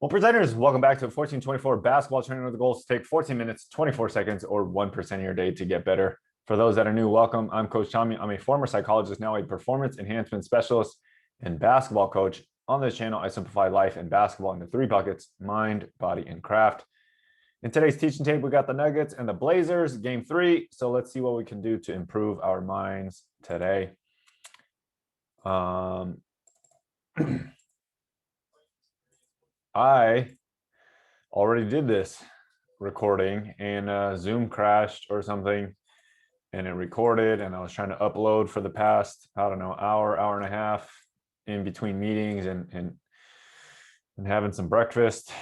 Well, presenters, welcome back to 1424 basketball training with the goals to take 14 minutes, 24 seconds, or 1% of your day to get better. For those that are new, welcome. I'm Coach Tommy. I'm a former psychologist, now a performance enhancement specialist and basketball coach. On this channel, I simplify life and basketball into three buckets: mind, body, and craft. In today's teaching tape, we got the Nuggets and the Blazers, game 3. So let's see what we can do to improve our minds today. I already did this recording and Zoom crashed or something and it recorded, and I was trying to upload for the past, I don't know, hour and a half in between meetings and having some breakfast.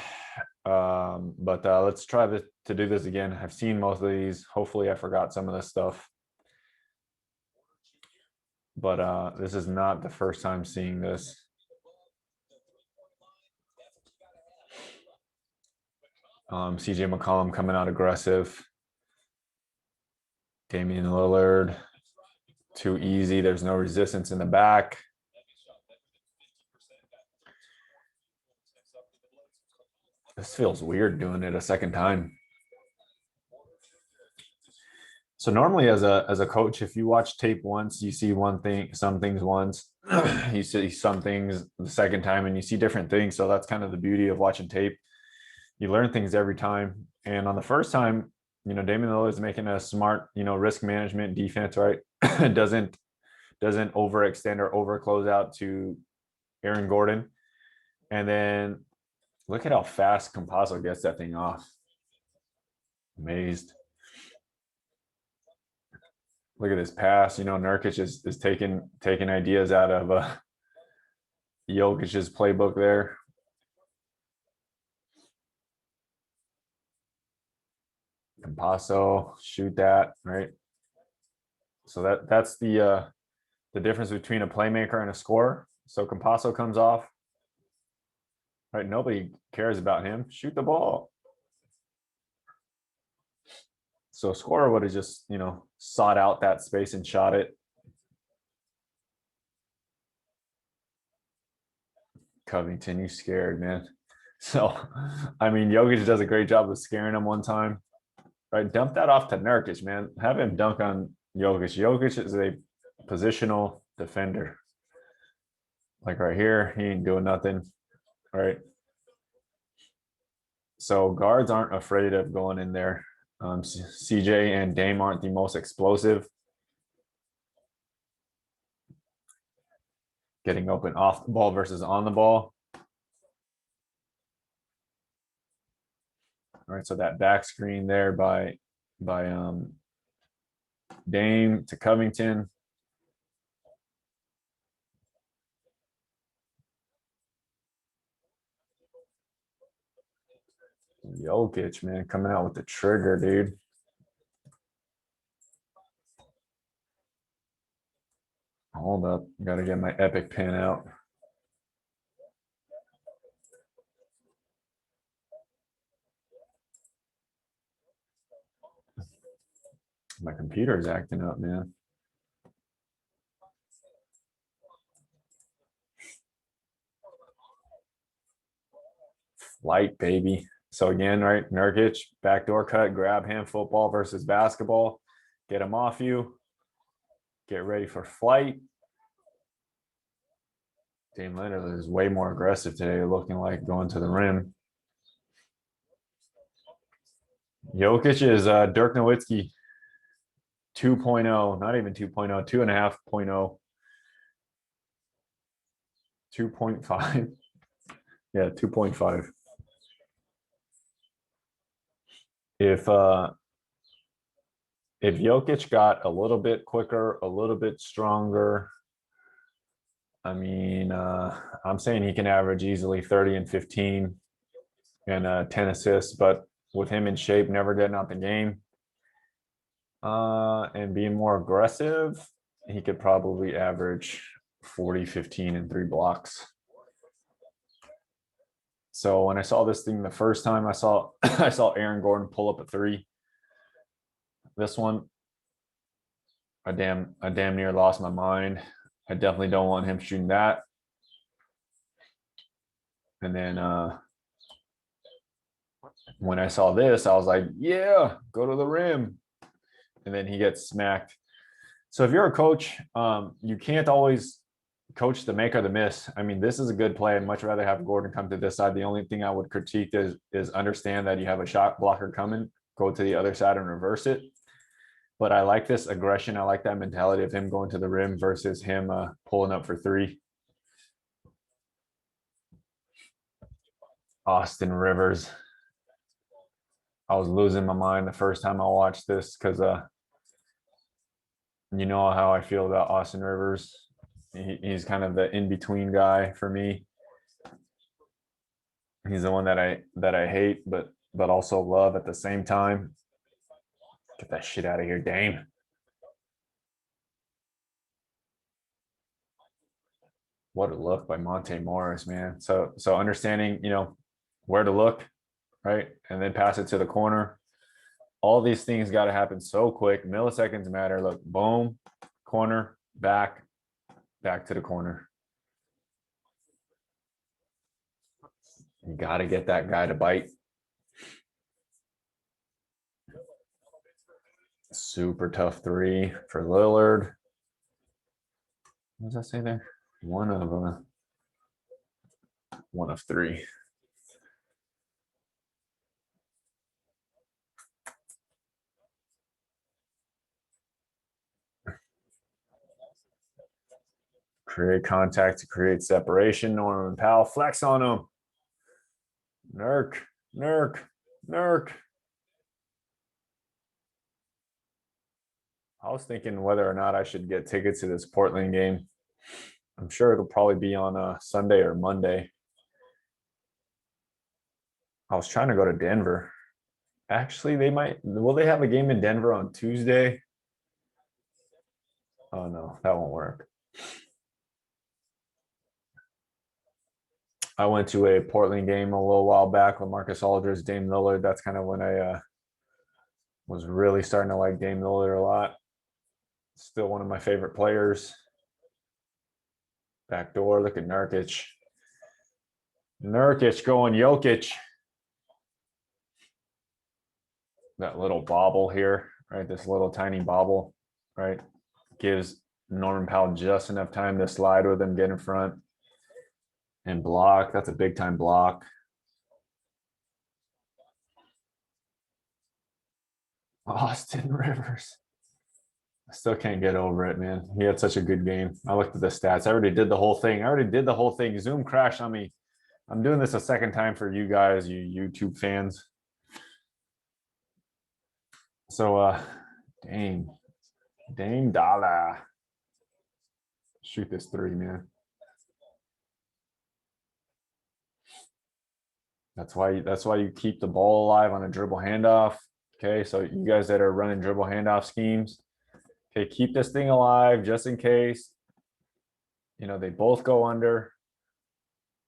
But let's try to do this again. I've seen most of these. Hopefully I forgot some of this stuff. But this is not the first time seeing this. CJ McCollum coming out aggressive. Damian Lillard, too easy. There's no resistance in the back. This feels weird doing it a second time. So normally as a coach, if you watch tape once, you see one thing, some things once, you see some things the second time, and you see different things. So that's kind of the beauty of watching tape. You learn things every time. And on the first time, Damian Lillard is making a smart, risk management defense, right? doesn't overextend or overclose out to Aaron Gordon. And then look at how fast Campazzo gets that thing off. Amazed. Look at this pass. Nurkic is taking ideas out of Jokic's playbook there. Campazzo, shoot that, right? So that's the difference between a playmaker and a scorer. So Campazzo comes off, right? Nobody cares about him. Shoot the ball. So a scorer would have just, sought out that space and shot it. Covington, you scared, man. So, I mean, Jokic does a great job of scaring him one time. Right, dump that off to Nurkic, man. Have him dunk on Jokic. Jokic is a positional defender. Like right here, he ain't doing nothing. Right. So guards aren't afraid of going in there. CJ and Dame aren't the most explosive. Getting open off the ball versus on the ball. All right, so that back screen there by Dame to Covington. Jokic, man, coming out with the trigger, dude. Hold up, got to get my epic pin out. My computer is acting up, man. Light, baby. So again, right, Nurkic, backdoor cut, grab hand, football versus basketball. Get him off you. Get ready for flight. Dame Lillard is way more aggressive today, looking like going to the rim. Jokic is Dirk Nowitzki 2.0, not even 2.0, 2.5.0. 2.5. Yeah, 2.5. If Jokic got a little bit quicker, a little bit stronger, I mean, I'm saying he can average easily 30 and 15 and 10 assists, but with him in shape, never getting out the game, and being more aggressive, he could probably average 40, 15, and 3 blocks. So when I saw this thing the first time, I saw Aaron Gordon pull up a 3. This one, I damn near lost my mind. I definitely don't want him shooting that. And then When I saw this, I was like, yeah, go to the rim. And then he gets smacked. So if you're a coach, you can't always coach the make or the miss. I mean, this is a good play. I'd much rather have Gordon come to this side. The only thing I would critique is understand that you have a shot blocker coming, go to the other side and reverse it. But I like this aggression. I like that mentality of him going to the rim versus him pulling up for three. Austin Rivers. I was losing my mind the first time I watched this because you know how I feel about Austin Rivers. He's kind of the in-between guy for me. He's the one that I hate, but also love at the same time. Get that shit out of here, Dame. What a look by Monte Morris, man. So understanding, where to look, right? And then pass it to the corner. All these things got to happen so quick. Milliseconds matter. Look, boom, corner, back to the corner. You got to get that guy to bite. Super tough three for Lillard. What does that say there? One of three. Create contact to create separation. Norman Powell, flex on him. Nurk, Nurk, Nurk. I was thinking whether or not I should get tickets to this Portland game. I'm sure it'll probably be on a Sunday or Monday. I was trying to go to Denver. Actually, will they have a game in Denver on Tuesday? Oh no, that won't work. I went to a Portland game a little while back with Marcus Aldridge, Dame Lillard. That's kind of when I was really starting to like Dame Lillard a lot. Still one of my favorite players. Backdoor, look at Nurkic. Nurkic going Jokic. That little bobble here, right? This little tiny bobble, right? Gives Norman Powell just enough time to slide with him, get in front, and block. That's a big time block. Austin Rivers. I still can't get over it, man. He had such a good game. I looked at the stats. I already did the whole thing. Zoom crashed on me. I'm doing this a second time for you guys, you YouTube fans. So Dame Dollar. Shoot this three, man. That's why you keep the ball alive on a dribble handoff. Okay, so you guys that are running dribble handoff schemes, okay, keep this thing alive just in case. They both go under,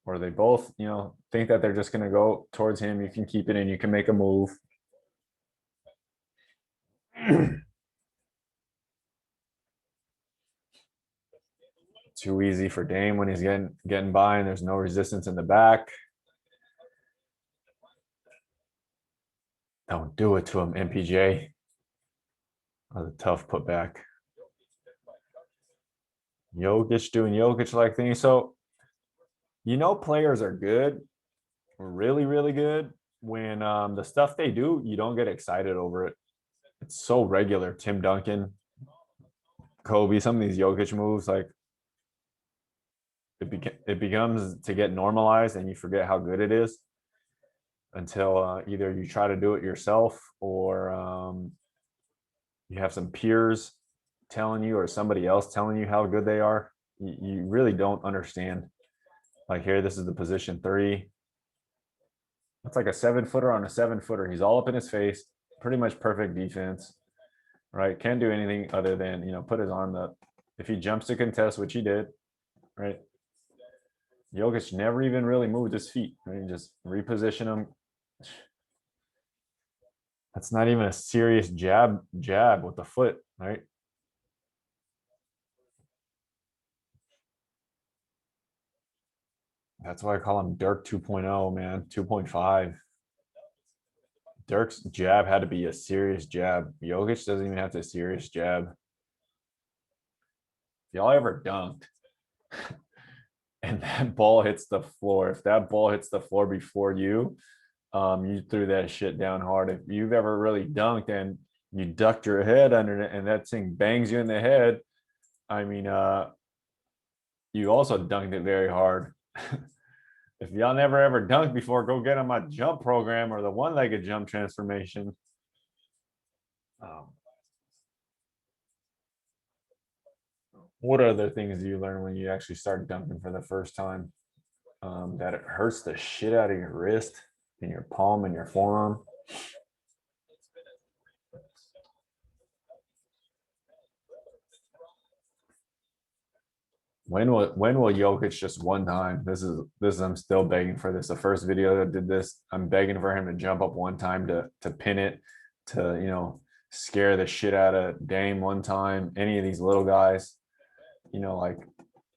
or they both, think that they're just gonna go towards him. You can keep it in, you can make a move. Too easy for Dame when he's getting by and there's no resistance in the back. Don't do it to him, MPJ. That was a tough putback. Jokic doing Jokic like things. So, players are good, really, really good when the stuff they do, you don't get excited over it. It's so regular. Tim Duncan, Kobe, some of these Jokic moves, like it becomes to get normalized and you forget how good it is until either you try to do it yourself or you have some peers telling you or somebody else telling you how good they are. You really don't understand. Like here, this is the position three. It's like a 7-footer on a 7-footer. He's all up in his face, pretty much perfect defense, right? Can't do anything other than, put his arm up. If he jumps to contest, which he did, right? Jokic never even really moved his feet. Right? He just reposition him. That's not even a serious jab with the foot, right? That's why I call him Dirk 2.0, man, 2.5. Dirk's jab had to be a serious jab. Jokic doesn't even have the serious jab. If y'all ever dunked and that ball hits the floor, if that ball hits the floor before you, you threw that shit down hard. If you've ever really dunked and you ducked your head under it and that thing bangs you in the head, I mean, you also dunked it very hard. If y'all never ever dunked before, go get on my jump program or the one-legged jump transformation. What other things do you learn when you actually start dunking for the first time? That it hurts the shit out of your wrist and your palm and your forearm. When will Jokic just one time? This is I'm still begging for this. The first video that did this, I'm begging for him to jump up one time to pin it, to scare the shit out of Dame one time. Any of these little guys, like.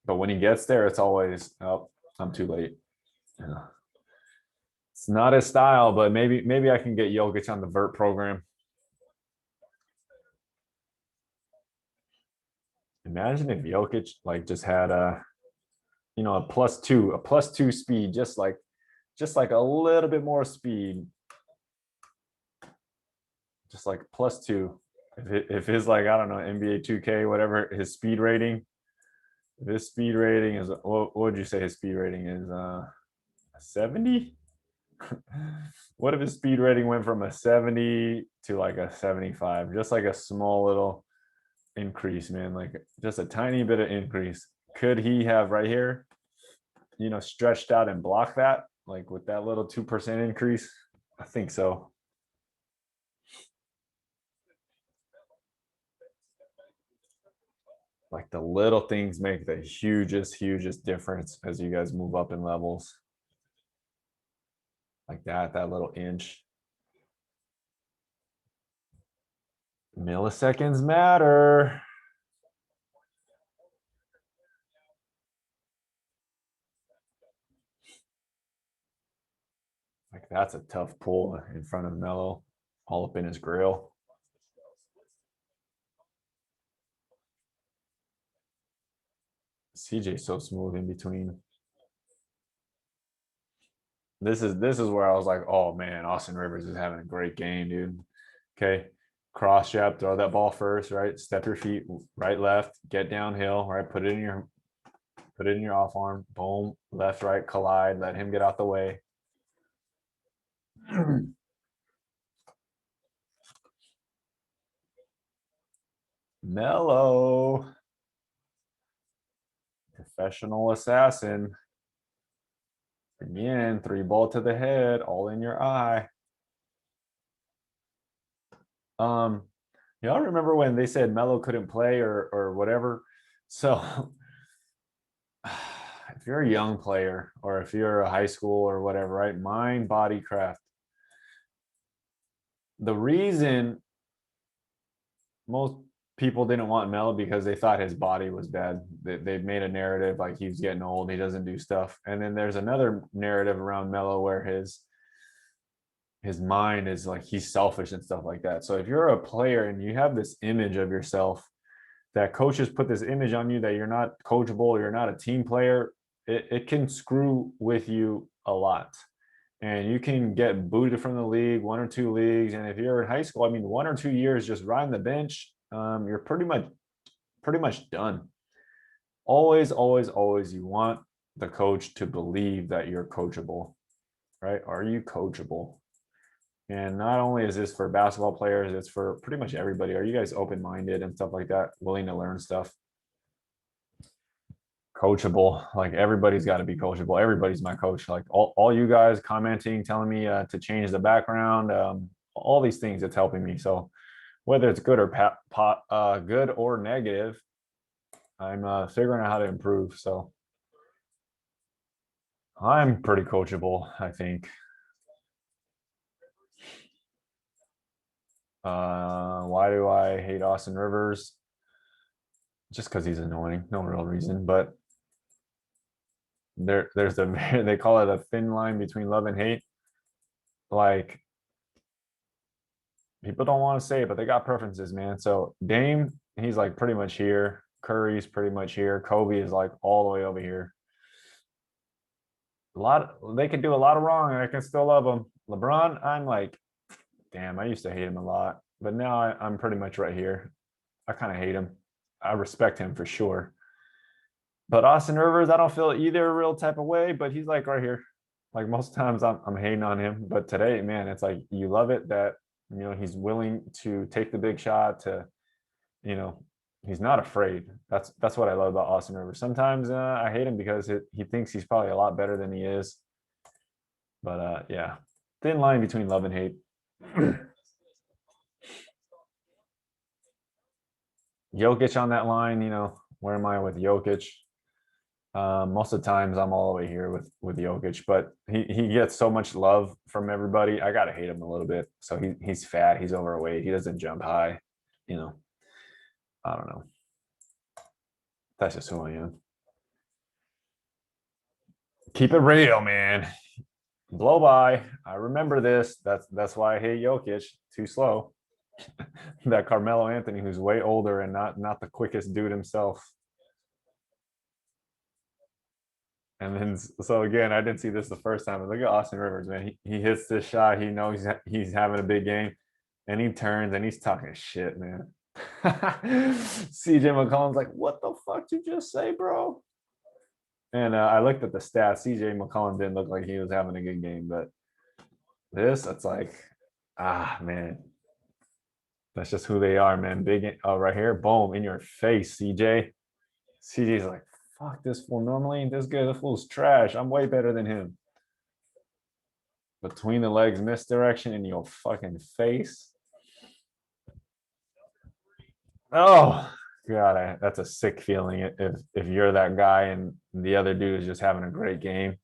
But when he gets there, it's always, oh, I'm too late. It's not his style, but maybe I can get Jokic on the vert program. Imagine if Jokic like just had a +2 speed, just like a little bit more speed, just like +2. If his, like, I don't know, NBA 2K, whatever his speed rating, this speed rating is, what would you say his speed rating is? 70? What if his speed rating went from a 70 to like a 75? Just like a small little increase, man. Like just a tiny bit of increase. Could he have right here, stretched out and blocked that, like with that little 2% increase? I think so. Like the little things make the hugest difference as you guys move up in levels. Like that little inch. Milliseconds matter. Like that's a tough pull in front of Melo, all up in his grill. CJ's so smooth in between. This is where I was like, oh man, Austin Rivers is having a great game, dude. Okay. Cross jab, throw that ball first, right? Step your feet right, left, get downhill, right? Put it in your off arm. Boom, left, right, collide, let him get out the way. Mellow. Professional assassin. Again, 3-ball to the head, all in your eye. Y'all remember when they said Melo couldn't play or whatever? So if you're a young player or if you're a high school or whatever, right? Mind, body, craft. The reason most people didn't want Melo because they thought his body was bad. They made a narrative like he's getting old, he doesn't do stuff. And then there's another narrative around Melo where his mind is like he's selfish and stuff like that. So if you're a player and you have this image of yourself, that coaches put this image on you that you're not coachable, you're not a team player, it can screw with you a lot. And you can get booted from the league, 1 or 2 leagues. And if you're in high school, I mean, 1 or 2 years just riding the bench, you're pretty much done. Always, always, always, you want the coach to believe that you're coachable, right? Are you coachable? And not only is this for basketball players, it's for pretty much everybody. Are you guys open-minded and stuff like that, willing to learn stuff? Coachable. Like everybody's got to be coachable. Everybody's my coach. Like all you guys commenting, telling me to change the background, all these things, it's helping me. So whether it's good or good or negative, I'm figuring out how to improve. So I'm pretty coachable, I think. Why do I hate Austin Rivers? Just because he's annoying, no real reason. But there's they call it a thin line between love and hate. Like People don't want to say it, but they got preferences, man. So Dame, he's like pretty much here. Curry's pretty much here. Kobe is like all the way over here. A lot, they can do a lot of wrong, and I can still love them. LeBron, I'm like, damn, I used to hate him a lot, but now I'm pretty much right here. I kind of hate him. I respect him for sure. But Austin Rivers, I don't feel either real type of way, but he's like right here. Like most times I'm hating on him, but today, man, it's like you love it that he's willing to take the big shot to, you know, he's not afraid. That's what I love about Austin Rivers. Sometimes I hate him because he thinks he's probably a lot better than he is. But yeah, thin line between love and hate. Jokic on that line, where am I with Jokic? Most of the times I'm all the way here with Jokic, but he gets so much love from everybody. I gotta hate him a little bit. So he's fat, he's overweight, he doesn't jump high. You know, I don't know. That's just who I am. Keep it real, man. Blow by. I remember this. That's why I hate Jokic. Too slow. That Carmelo Anthony, who's way older and not the quickest dude himself. And then so again, I didn't see this the first time. But look at Austin Rivers, man. He hits this shot. He knows he's having a big game, and he turns and he's talking shit, man. CJ McCollum's like, "What the fuck did you just say, bro?" And I looked at the stats. CJ McCollum didn't look like he was having a good game, but it's like, man, that's just who they are, man. Big, right here, boom, in your face, CJ. CJ's like, fuck, this fool normally ain't this good. This fool's trash. I'm way better than him. Between the legs, misdirection in your fucking face. Oh God, that's a sick feeling. If you're that guy and the other dude is just having a great game,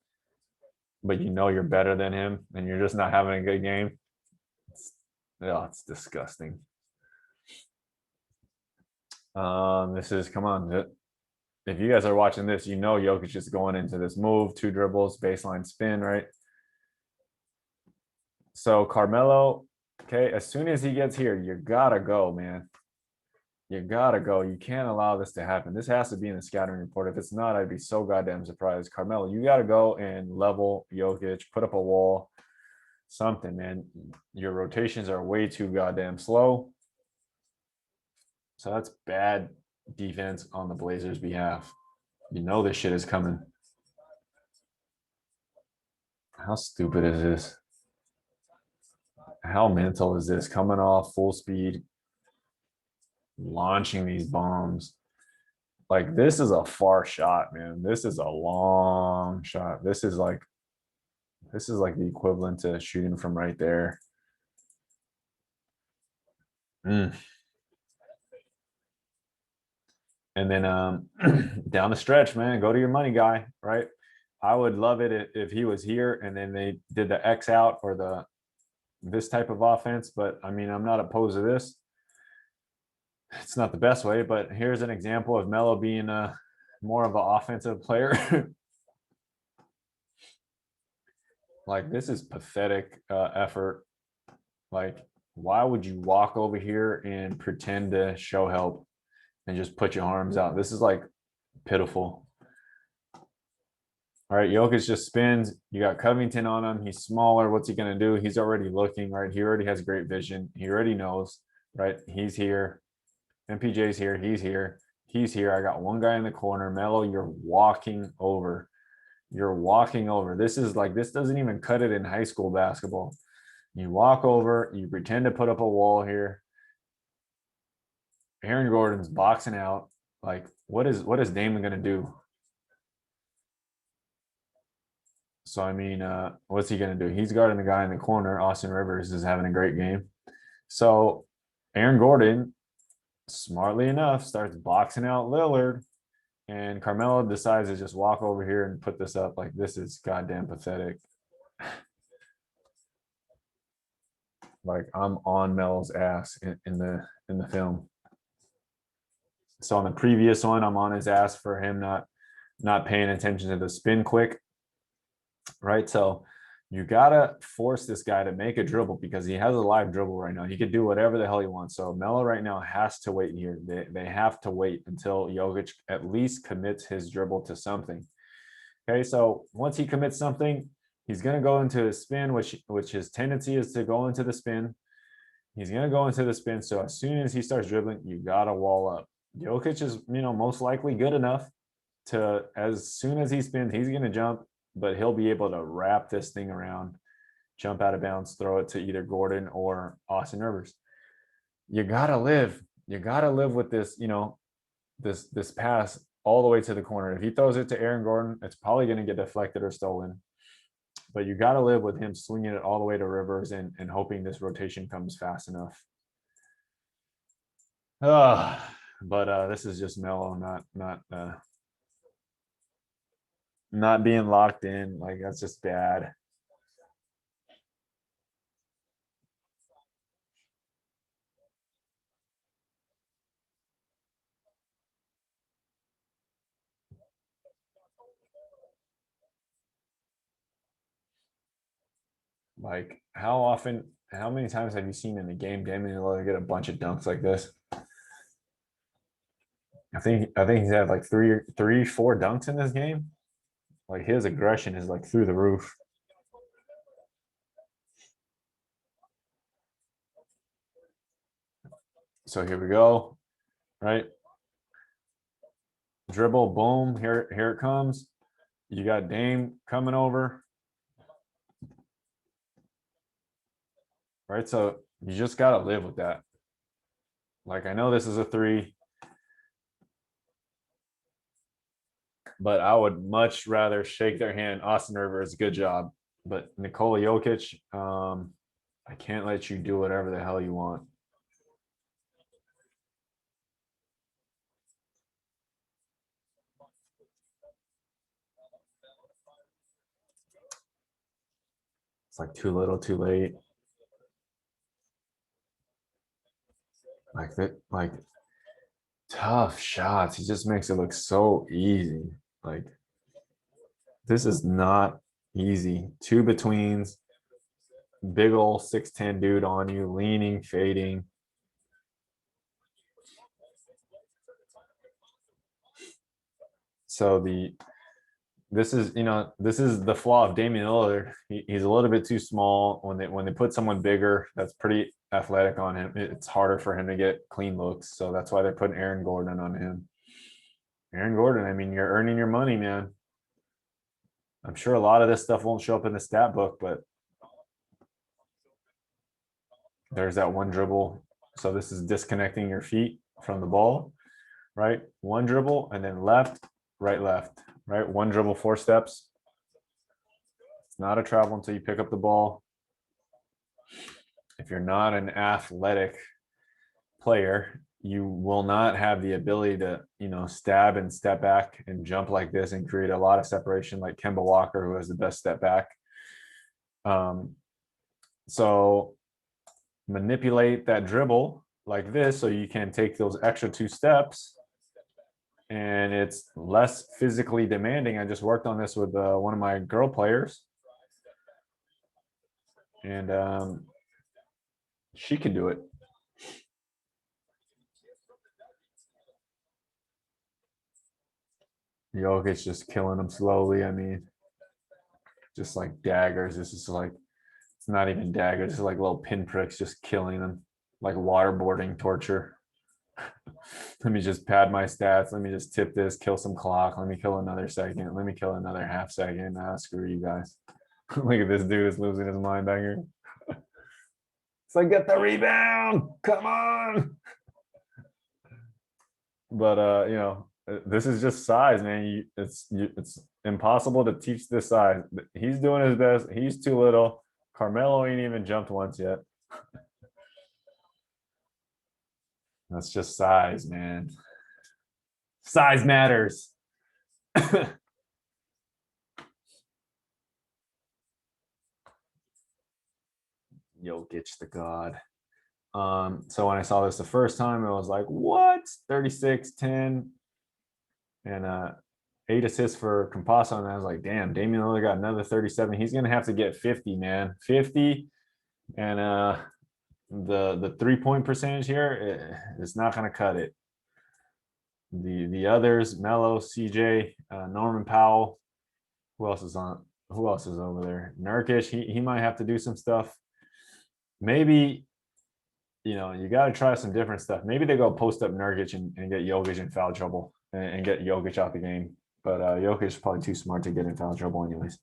but you're better than him and you're just not having a good game. It's disgusting. This is come on. If you guys are watching this, Jokic is going into this move, 2 dribbles, baseline spin, right? So Carmelo, okay, as soon as he gets here, you gotta go, man. You gotta go. You can't allow this to happen. This has to be in the scouting report. If it's not, I'd be so goddamn surprised. Carmelo, you gotta go and level Jokic, put up a wall, something, man. Your rotations are way too goddamn slow. So that's bad defense on the Blazers' behalf. This shit is coming. How stupid is this? How mental is this? Coming off full speed, launching these bombs. Like this is a far shot, man. This is a long shot. This is like the equivalent to shooting from right there. Mm. And then down the stretch, man, go to your money guy, right? I would love it if he was here and then they did the X out or this type of offense, but I mean, I'm not opposed to this. It's not the best way, but here's an example of Melo being more of an offensive player. Like this is pathetic effort. Like, why would you walk over here and pretend to show help and just put your arms out? This is like pitiful. All right, Jokic just spins. You got Covington on him. He's smaller. What's he gonna do? He's already looking, right? He already has great vision. He already knows, right? He's here. MPJ's here. He's here. He's here. I got one guy in the corner. Melo, you're walking over. You're walking over. This doesn't even cut it in high school basketball. You walk over, you pretend to put up a wall here. Aaron Gordon's boxing out. Like, what is Damon gonna do? So I mean, what's he gonna do? He's guarding the guy in the corner. Austin Rivers is having a great game. So Aaron Gordon, smartly enough, starts boxing out Lillard, and Carmelo decides to just walk over here and put this up. Like, this is goddamn pathetic. Like, I'm on Melo's ass in the film. So on the previous one, I'm on his ass for him not paying attention to the spin quick, right? So you gotta force this guy to make a dribble because he has a live dribble right now. He could do whatever the hell he wants. So Melo right now has to wait here. They have to wait until Jokic at least commits his dribble to something. Okay, so once he commits something, he's gonna go into his spin, which his tendency is to go into the spin. He's gonna go into the spin. So as soon as he starts dribbling, you gotta wall up. Jokic is, most likely good enough to, as soon as he spins, he's gonna jump, but he'll be able to wrap this thing around, jump out of bounds, throw it to either Gordon or Austin Rivers. You gotta live. You gotta live with this, this pass all the way to the corner. If he throws it to Aaron Gordon, it's probably going to get deflected or stolen. But you got to live with him swinging it all the way to Rivers and hoping this rotation comes fast enough. But this is just Melo, not being locked in. Like, that's just bad. Like, how many times have you seen in a game Damian Lillard get a bunch of dunks like this? I think he's had like three, 4 dunks in this game. Like, his aggression is like through the roof. So here we go. Right? Dribble, boom, here it comes. You got Dame coming over. Right? So you just gotta live with that. Like, I know this is a 3, but I would much rather shake their hand. Austin Rivers, good job. But Nikola Jokic, I can't let you do whatever the hell you want. It's like too little, too late. Like that, like tough shots. He just makes it look so easy. Like, this is not easy. 2 betweens, big old 6'10" dude on you, leaning, fading. So this is the flaw of Damian Lillard. He's a little bit too small. When they put someone bigger that's pretty athletic on him, it's harder for him to get clean looks. So that's why they're putting Aaron Gordon on him. Aaron Gordon, I mean, you're earning your money, man. I'm sure a lot of this stuff won't show up in the stat book, but there's that one dribble. So this is disconnecting your feet from the ball, right? One dribble and then left, left, right? One dribble, 4 steps. It's not a travel until you pick up the ball. If you're not an athletic player, you will not have the ability to, stab and step back and jump like this and create a lot of separation like Kemba Walker, who has the best step back. So manipulate that dribble like this so you can take those extra 2 steps and it's less physically demanding. I just worked on this with one of my girl players, and she can do it. Jokic's just killing them slowly. I mean, just like daggers. This is like, it's not even daggers. It's like little pinpricks just killing them, like waterboarding torture. Let me just pad my stats. Let me just tip this, kill some clock. Let me kill another second. Let me kill another half second. Screw you guys. Look at this dude is losing his mind back here. It's like, get the rebound. Come on. But this is just size, man. It's impossible to teach this size. He's doing his best. He's too little. Carmelo ain't even jumped once yet. That's just size, man. Size matters. Jokic the god. So when I saw this the first time, I was like, what? 36-10. And 8 assists for Campazzo, and I was like, damn, Damian Lillard got another 37. He's gonna have to get 50, man. 50. And the 3-point percentage here, it's not gonna cut it. The others, Melo, CJ, Norman Powell. Who else is on? Who else is over there? Nurkic. He might have to do some stuff. Maybe, you got to try some different stuff. Maybe they go post up Nurkic and get Jokic in foul trouble and get Jokic out the game. But Jokic is probably too smart to get in foul trouble anyways.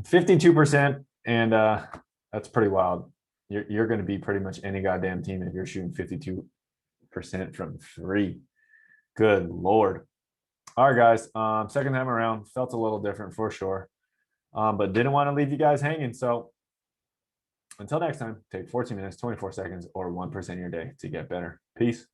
52%, and that's pretty wild. You're going to be pretty much any goddamn team if you're shooting 52% from three. Good Lord. All right, guys. Second time around, felt a little different for sure, but didn't want to leave you guys hanging. So until next time, take 14 minutes, 24 seconds, or 1% of your day to get better. Peace.